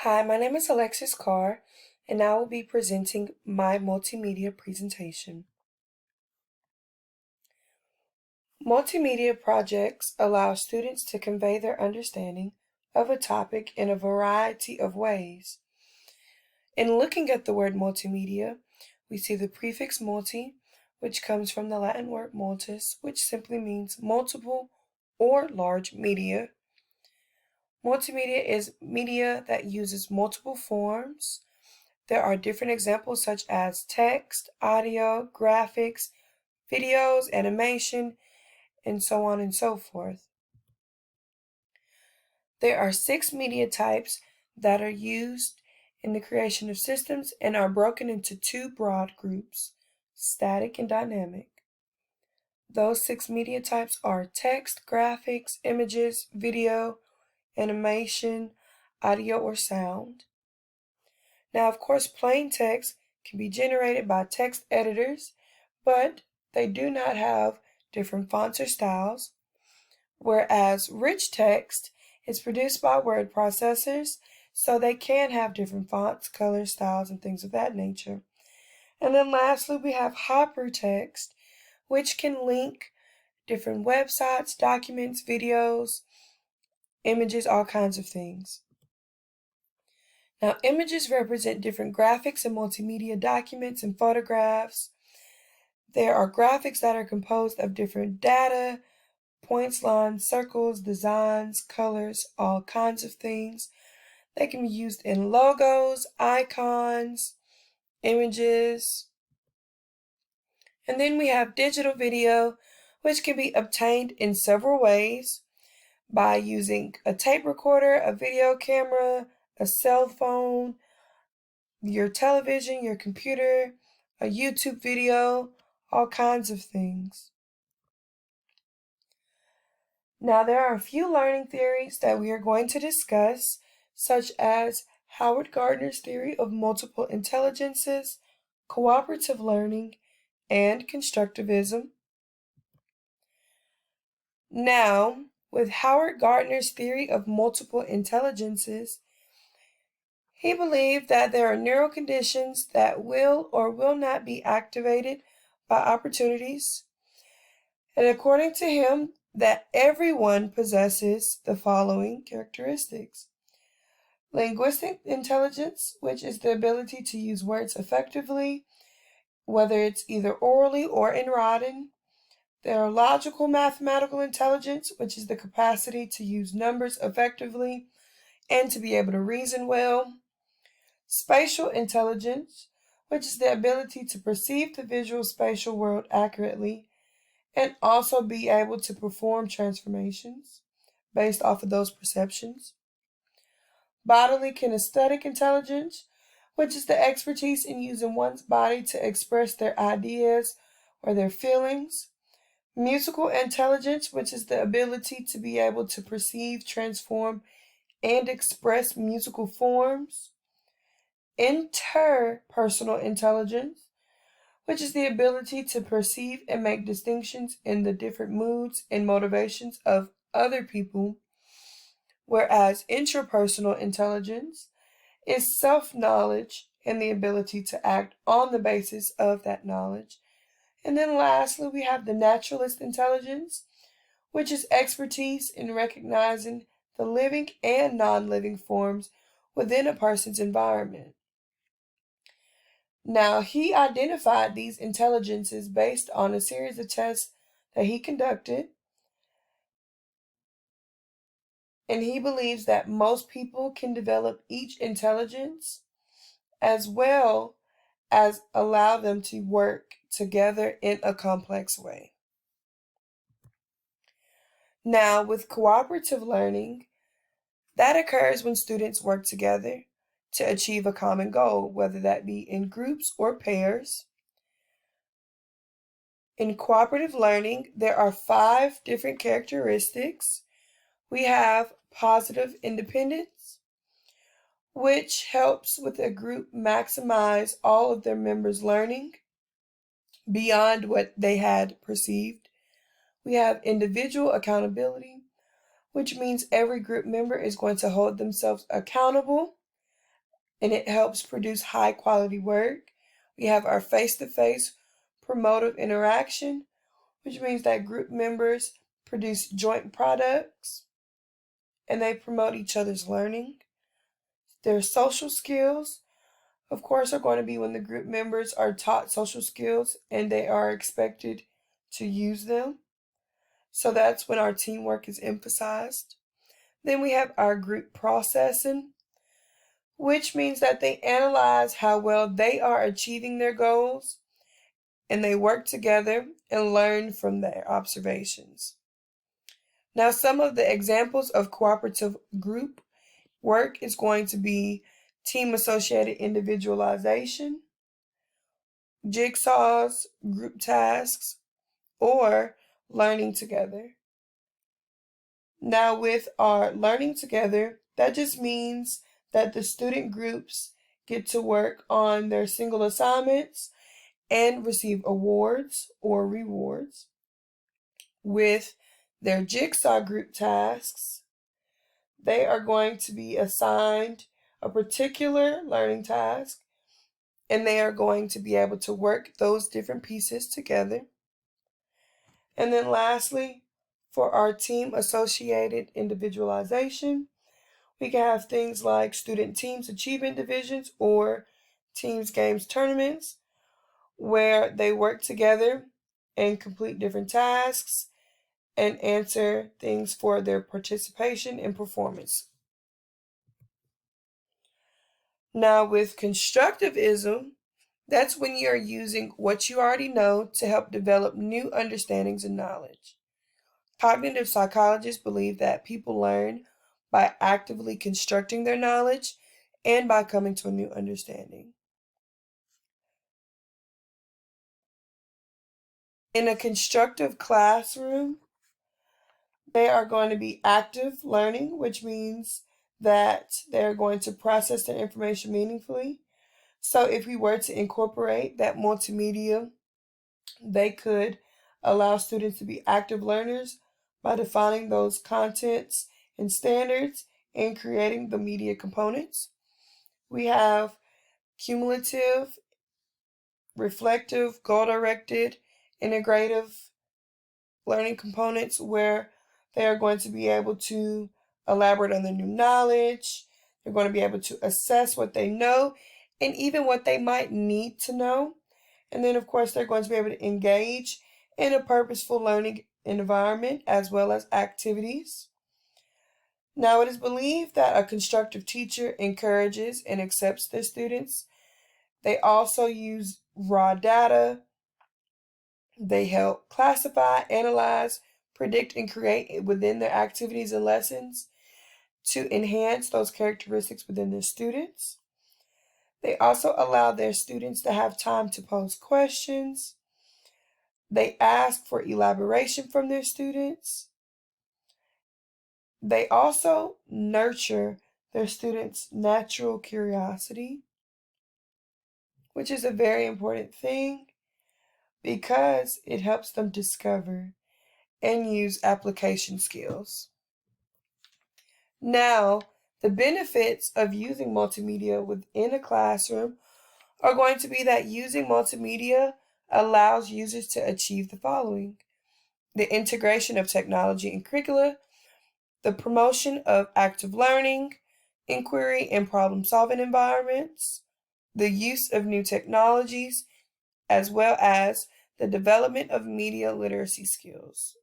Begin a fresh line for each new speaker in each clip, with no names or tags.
Hi, my name is Alexis Carr, and I will be presenting my multimedia presentation. Multimedia projects allow students to convey their understanding of a topic in a variety of ways. In looking at the word multimedia, we see the prefix multi, which comes from the Latin word multis, which simply means multiple or large media. Multimedia is media that uses multiple forms. There are different examples such as text, audio, graphics, videos, animation, and so on and so forth. There are 6 media types that are used in the creation of systems and are broken into 2 broad groups, static and dynamic. Those 6 media types are text, graphics, images, video, animation, audio, or sound. Now, of course, plain text can be generated by text editors, but they do not have different fonts or styles, whereas rich text is produced by word processors, so they can have different fonts, colors, styles, and things of that nature. And then lastly, we have hypertext, which can link different websites, documents, videos, images, all kinds of things. Now, images represent different graphics and multimedia documents and photographs. There are graphics that are composed of different data, points, lines, circles, designs, colors, all kinds of things. They can be used in logos, icons, images. And then we have digital video, which can be obtained in several ways by using a tape recorder, a video camera, a cell phone, your television, your computer, a YouTube video, all kinds of things. Now, there are a few learning theories that we are going to discuss, such as Howard Gardner's theory of multiple intelligences, cooperative learning, and constructivism. Now, with Howard Gardner's theory of multiple intelligences, he believed that there are neural conditions that will or will not be activated by opportunities. And according to him, that everyone possesses the following characteristics. Linguistic intelligence, which is the ability to use words effectively, whether it's either orally or in writing. There are logical mathematical intelligence, which is the capacity to use numbers effectively and to be able to reason well. Spatial intelligence, which is the ability to perceive the visual spatial world accurately and also be able to perform transformations based off of those perceptions. Bodily kinesthetic intelligence, which is the expertise in using one's body to express their ideas or their feelings. Musical intelligence, which is the ability to be able to perceive, transform, and express musical forms. Interpersonal intelligence, which is the ability to perceive and make distinctions in the different moods and motivations of other people, whereas intrapersonal intelligence is self-knowledge and the ability to act on the basis of that knowledge. And then lastly, we have the naturalist intelligence, which is expertise in recognizing the living and non-living forms within a person's environment. Now, he identified these intelligences based on a series of tests that he conducted, and he believes that most people can develop each intelligence as well as allow them to work together in a complex way. Now, with cooperative learning, that occurs when students work together to achieve a common goal, whether that be in groups or pairs. In cooperative learning, there are 5 different characteristics. We have positive independence, which helps with a group maximize all of their members' learning beyond what they had perceived. We have individual accountability, which means every group member is going to hold themselves accountable and it helps produce high quality work. We have our face-to-face promotive interaction, which means that group members produce joint products and they promote each other's learning. Their social skills, of course, are going to be when the group members are taught social skills and they are expected to use them. So that's when our teamwork is emphasized. Then we have our group processing, which means that they analyze how well they are achieving their goals and they work together and learn from their observations. Now, some of the examples of cooperative group work is going to be team-associated individualization, jigsaws, group tasks, or learning together. Now, with our learning together, that just means that the student groups get to work on their single assignments and receive awards or rewards. With their jigsaw group tasks, they are going to be assigned a particular learning task, and they are going to be able to work those different pieces together. And then lastly, for our team-associated individualization, we can have things like student teams achievement divisions or teams games tournaments where they work together and complete different tasks and answer things for their participation and performance. Now with constructivism, that's when you're using what you already know to help develop new understandings and knowledge. Cognitive psychologists believe that people learn by actively constructing their knowledge and by coming to a new understanding. In a constructive classroom, they are going to be active learning, which means that they're going to process their information meaningfully. So if we were to incorporate that multimedia, they could allow students to be active learners by defining those contents and standards and creating the media components. We have cumulative, reflective, goal-directed, integrative learning components where they are going to be able to elaborate on their new knowledge. They're going to be able to assess what they know and even what they might need to know. And then, of course, they're going to be able to engage in a purposeful learning environment as well as activities. Now, it is believed that a constructive teacher encourages and accepts their students. They also use raw data. They help classify, analyze, predict, and create within their activities and lessons to enhance those characteristics within their students. They also allow their students to have time to pose questions. They ask for elaboration from their students. They also nurture their students' natural curiosity, which is a very important thing because it helps them discover and use application skills. Now, the benefits of using multimedia within a classroom are going to be that using multimedia allows users to achieve the following: the integration of technology in curricula, the promotion of active learning, inquiry and problem-solving environments, the use of new technologies, as well as the development of media literacy skills.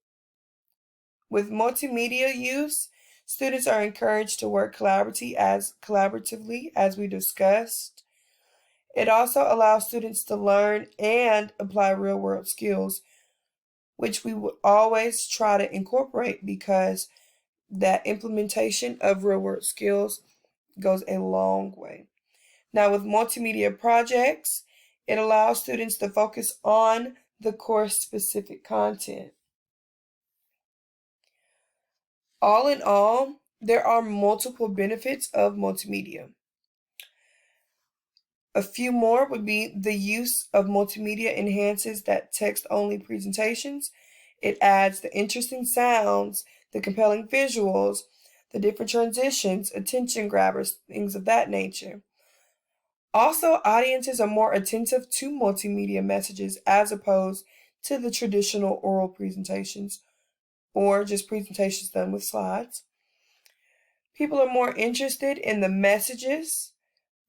With multimedia use, students are encouraged to work collaboratively as we discussed. It also allows students to learn and apply real-world skills, which we would always try to incorporate because that implementation of real-world skills goes a long way. Now, with multimedia projects, it allows students to focus on the course-specific content. All in all, there are multiple benefits of multimedia. A few more would be the use of multimedia enhances that text-only presentations. It adds the interesting sounds, the compelling visuals, the different transitions, attention grabbers, things of that nature. Also, audiences are more attentive to multimedia messages as opposed to the traditional oral presentations or just presentations done with slides. People are more interested in the messages,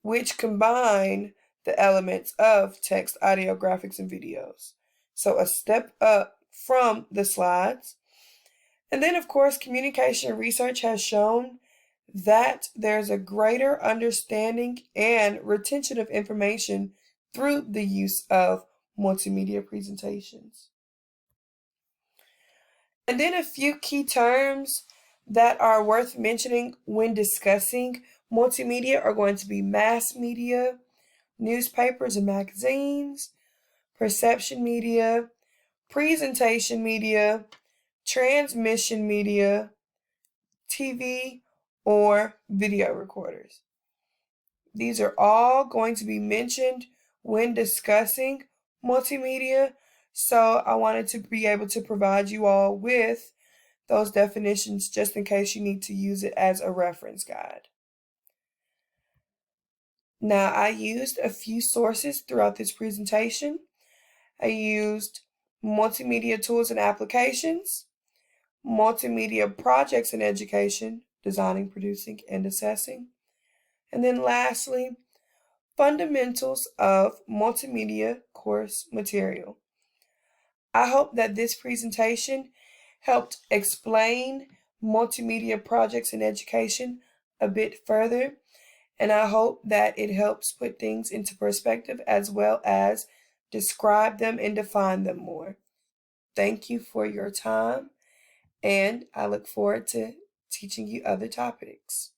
which combine the elements of text, audio, graphics, and videos. So a step up from the slides. And then, of course, communication research has shown that there's a greater understanding and retention of information through the use of multimedia presentations. And then a few key terms that are worth mentioning when discussing multimedia are going to be mass media, newspapers and magazines, perception media, presentation media, transmission media, TV, or video recorders. These are all going to be mentioned when discussing multimedia, so I wanted to be able to provide you all with those definitions just in case you need to use it as a reference guide. Now, I used a few sources throughout this presentation. I used multimedia tools and applications, multimedia projects in education, designing, producing, and assessing. And then lastly, fundamentals of multimedia course material. I hope that this presentation helped explain multimedia projects in education a bit further, and I hope that it helps put things into perspective as well as describe them and define them more. Thank you for your time, and I look forward to teaching you other topics.